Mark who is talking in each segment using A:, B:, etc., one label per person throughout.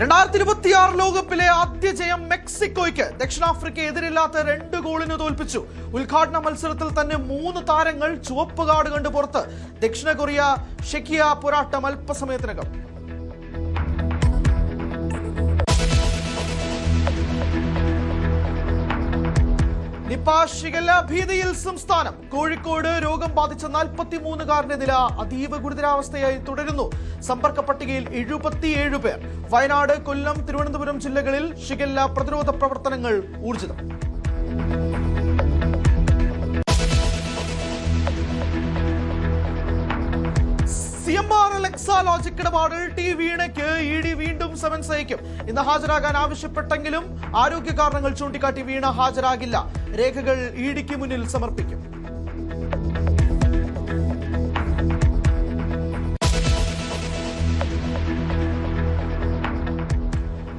A: 2026 ലോകകപ്പിലെ ആദ്യ ജയം മെക്സിക്കോയ്ക്ക്. ദക്ഷിണാഫ്രിക്കയെ എതിരില്ലാത്ത 2 ഗോളിന് തോൽപ്പിച്ചു. ഉദ്ഘാടന മത്സരത്തിൽ തന്നെ 3 താരങ്ങൾ ചുവപ്പ് കാർഡ് കണ്ട് പുറത്ത്. ദക്ഷിണ കൊറിയ ഷെക്കിയ പോരാട്ടം അല്പസമയത്തിനകം. നിപ ഷിഗല്ല ഭീതിയിൽ സംസ്ഥാനം. കോഴിക്കോട് രോഗം ബാധിച്ച 43-കാരന്റെ നില അതീവ ഗുരുതരാവസ്ഥയായി തുടരുന്നു. സമ്പർക്ക പട്ടികയിൽ 77 പേർ. വയനാട്, കൊല്ലം, തിരുവനന്തപുരം ജില്ലകളിൽ ഷിഗല്ല പ്രതിരോധ പ്രവർത്തനങ്ങൾ ഊർജിതം. CMRL എക്സാലോജിക് ഇടപാടിൽ ടി വീണയ്ക്ക് ED വീണ്ടും സമൻസ് അയക്കും. ഇന്ന് ഹാജരാകാൻ ആവശ്യപ്പെട്ടെങ്കിലും ആരോഗ്യ കാരണങ്ങൾ ചൂണ്ടിക്കാട്ടി വീണ ഹാജരാകില്ല. രേഖകൾ EDക്ക് മുന്നിൽ സമർപ്പിക്കും.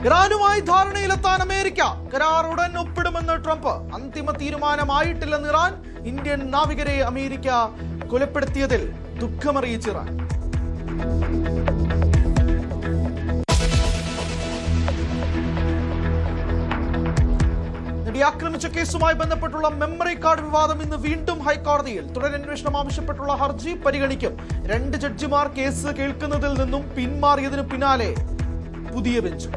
A: ഇറാനുമായി ധാരണയിലെത്താൻ അമേരിക്ക. കരാർ ഉടൻ ഒപ്പിടുമെന്ന് ട്രംപ്. അന്തിമ തീരുമാനമായിട്ടില്ലെന്ന് ഇറാൻ. ഇന്ത്യൻ നാവികരെ അമേരിക്ക കൊലപ്പെടുത്തിയതിൽ ദുഃഖമറിയിച്ച് ഇറാൻ. നടി ആക്രമിച്ച കേസുമായി ബന്ധപ്പെട്ടുള്ള മെമ്മറി കാർഡ് വിവാദം ഇന്ന് വീണ്ടും ഹൈക്കോടതിയിൽ. തുടരന്വേഷണം ആവശ്യപ്പെട്ടുള്ള ഹർജി പരിഗണിക്കും. 2 ജഡ്ജിമാർ കേസ് കേൾക്കുന്നതിൽ നിന്നും പിന്മാറിയതിനു പിന്നാലെ പുതിയ ബെഞ്ച്.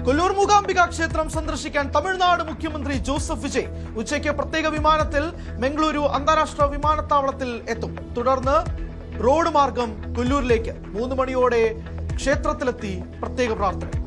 A: കൊല്ലൂർ മൂകാംബിക ക്ഷേത്രം സന്ദർശിക്കാൻ തമിഴ്നാട് മുഖ്യമന്ത്രി ജോസഫ് വിജയ് ഉച്ചയ്ക്ക് പ്രത്യേക വിമാനത്തിൽ മംഗളൂരു അന്താരാഷ്ട്ര വിമാനത്താവളത്തിൽ എത്തും. തുടർന്ന് റോഡ് മാർഗം കൊല്ലൂരിലേക്ക് 3 മണിയോടെ ക്ഷേത്രത്തിലെത്തി പ്രത്യേക പ്രാർത്ഥന.